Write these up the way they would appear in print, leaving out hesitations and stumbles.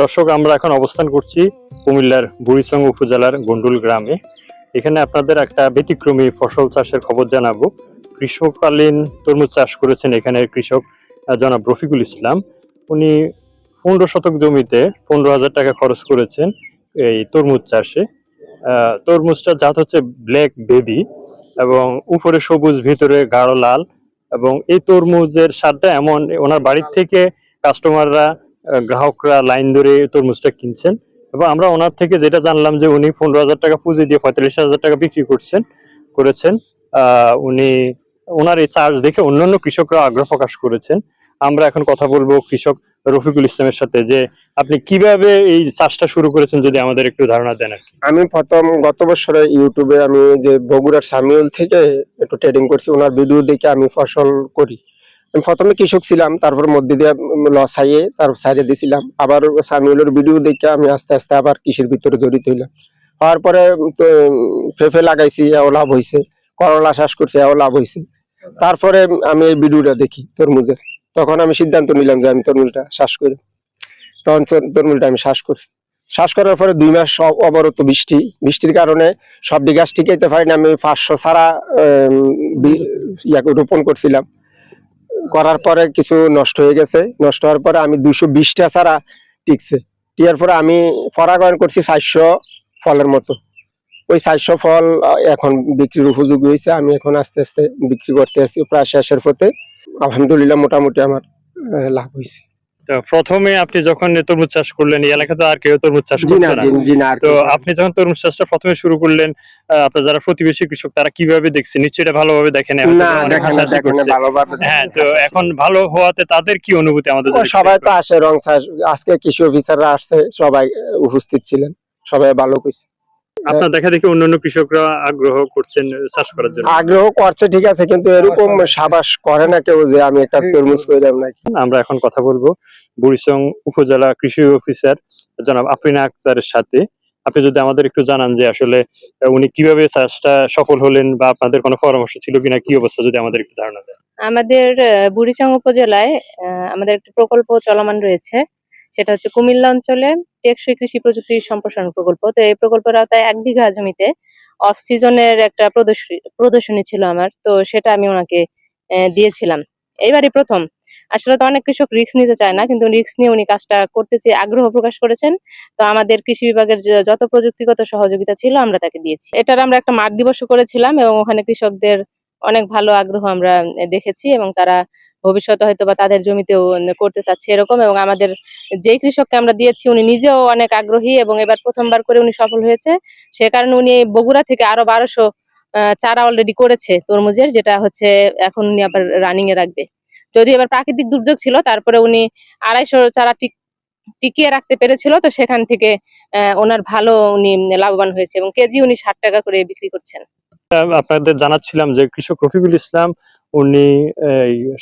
দর্শক, আমরা এখন অবস্থান করছি কুমিল্লার বুড়িচং উপজেলার গন্ডুল গ্রামে। এখানে আপনাদের একটা ব্যতিক্রমী ফসল চাষের খবর জানাবো। গ্রীষ্মকালীন তরমুজ চাষ করেছেন এখানের কৃষক জনাব রফিকুল ইসলাম। উনি 15 শতক জমিতে 15,000 টাকা খরচ করেছেন এই তরমুজ চাষে। তরমুজটার জাত হচ্ছে ব্ল্যাক বেবি এবং উপরে সবুজ, ভিতরে গাঢ় লাল। এবং এই তরমুজের স্বাদটা এমন, ওনার বাড়ির থেকে কাস্টমাররা, গ্রাহকরা লাইন ধরে তরমুজটা কিনছেন। এবং আমরা ওনার থেকে যেটা জানলাম যে উনি 15,000 টাকা পুঁজি দিয়ে 45,000 টাকা বিক্রি করেছেন। উনি ওনার এই চাষ দেখে অন্যান্য কৃষকরা আগ্রহ প্রকাশ করেছেন। আমরা এখন কথা বলবো কৃষক রফিকুল ইসলামের সাথে যে আপনি কিভাবে এই চাষটা শুরু করেছেন, যদি আমাদের একটু ধারণা দেন আর কি। আমি প্রথম গত বছরে ইউটিউবে আমি যে বগুড়ার সামিউল থেকে একটু ট্রেডিং করছি, ওনার ভিডিও দেখে আমি ফসল করি। আমি প্রথমে কৃষক ছিলাম, তারপর মধ্যে দিয়ে লস হাইয়ে তারপর সাইডে দিয়েছিলাম। আবার সামিউলের ভিডিও দেখে আমি আস্তে আস্তে আবার কৃষির ভিতরে জড়িত হইলাম। হওয়ার পরে পেঁপে লাগাইছি, এও লাভ হয়েছে। করলা চাষ করছি, এও লাভ হয়েছে। তারপরে আমি এই ভিডিওটা দেখি তরমুজের, তখন আমি সিদ্ধান্ত নিলাম যে আমি তরমুজটা চাষ করি। তখন তরমুজটা আমি চাষ করছি। শ্বাস করার পরে 2 মাস অবরত বৃষ্টির কারণে সব গাছ টিকাইতে পারিনি। আমি 500 ছাড়া রোপণ করছিলাম। করার পরে কিছু নষ্ট হয়ে গেছে। নষ্ট হওয়ার পরে আমি 220টা ছাড়া টিকছে। টিকার পরে আমি পরাগায়ন করছি 400 ফলের মতো। ওই 400 ফল এখন বিক্রির উপযোগী হয়েছে। আমি এখন আস্তে আস্তে বিক্রি করতে আসছি, প্রায় শেষের পথে। আলহামদুলিল্লাহ মোটামুটি আমার লাভ হয়েছে। প্রথমে আপনি যখন তরমুজ চাষ করলেন, এই এলাকাতে আর কেউ তরমুজ চাষ করতো না, তো আপনি যখন তরমুজ চাষটা প্রথমে শুরু করলেন, আপনার যারা প্রতিবেশী কৃষক তারা কিভাবে দেখছে? নিশ্চয়ই এটা ভালোভাবে দেখেন। হ্যাঁ, তো এখন ভালো হওয়াতে তাদের কি অনুভূতি? আমাদের সবাই তো আসে, রং চাষ আজকে কৃষি অফিসাররা আসছে, সবাই উপস্থিত ছিলেন, সবাই ভালো কইছে। আপনার দেখা দেখি অন্যান্য কৃষকরা আগ্রহ করছেন চাষ করার জন্য। আগ্রহ করছে ঠিক আছে, কিন্তু এরকম সাবাস করে না কেউ যে আমি একটা তরমুজ কইলাম নাকি। আমরা এখন কথা বলবো বুড়িচং উপজেলা কৃষি অফিসার জনাব আফরিনা আক্তারের সাথে। আপনি যদি আমাদের একটু জানান যে আসলে উনি কিভাবে চাষটা সফল হলেন, বা আপনাদের কোনো পরামর্শ ছিল কিনা, কি অবস্থা, যদি আমাদের একটু ধারণা দেন। আমাদের বুড়িচং উপজেলায় আমাদের একটা প্রকল্প চলমান রয়েছে, সেটা হচ্ছে কুমিল্লা অঞ্চলে টেকসই কৃষি প্রযুক্তি সম্প্রসারণ প্রকল্প। তো এই প্রকল্পের আওতায় 1 বিঘা জমিতে অফ সিজনের একটা প্রদর্শনী ছিল আমার, তো সেটা আমি ওনাকে দিয়েছিলাম। এইবারই প্রথম। আসলে তো অনেক কৃষক রিস্ক নিতে চায় না, কিন্তু রিস্ক নিয়ে উনি কাজটা করতে চেয়ে আগ্রহ প্রকাশ করেছেন। তো আমাদের কৃষি বিভাগের যত প্রযুক্তিগত সহযোগিতা ছিল আমরা তাকে দিয়েছি। এটার আমরা একটা মাঠ দিবসও করেছিলাম, এবং ওখানে কৃষকদের অনেক ভালো আগ্রহ আমরা দেখেছি, এবং তারা ভবিষ্যতে হয়তো বা তাদের জমিতেও করতে চাচ্ছে এরকম। এবং আমাদের যেই কৃষককে আমরা দিয়েছি উনি নিজেও অনেক আগ্রহী, এবং এবার প্রথমবার করে উনি সফল হয়েছে। সে কারণে উনি বগুড়া থেকে আরো 1200 চারা অলরেডি করেছে তরমুজের, যেটা হচ্ছে এখন উনি আবার রানিং এ রাখবে। যদি এবার প্রাকৃতিক দুর্যোগ ছিল, তারপরে উনি 250 চারা টিকিয়ে রাখতে পেরেছিল। তো সেখান থেকে ওনার ভালো উনি লাভবান হয়েছে, এবং কেজি উনি 60 টাকা করে বিক্রি করছেন। আপনাদের জানাচ্ছিলাম যে কৃষক রফিকুল ইসলাম, উনি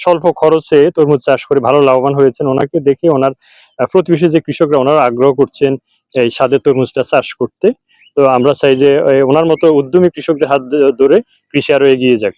স্বল্প খরচে তরমুজ চাষ করে ভালো লাভবান হয়েছেন। ওনাকে দেখে ওনার প্রতিবেশী যে কৃষকরা, ওনারা আগ্রহ করছেন এই স্বাদের তরমুজটা চাষ করতে। তো আমরা চাই যে ওনার মতো উদ্যমী কৃষকদের হাত ধরে কৃষি আরো এগিয়ে যাক।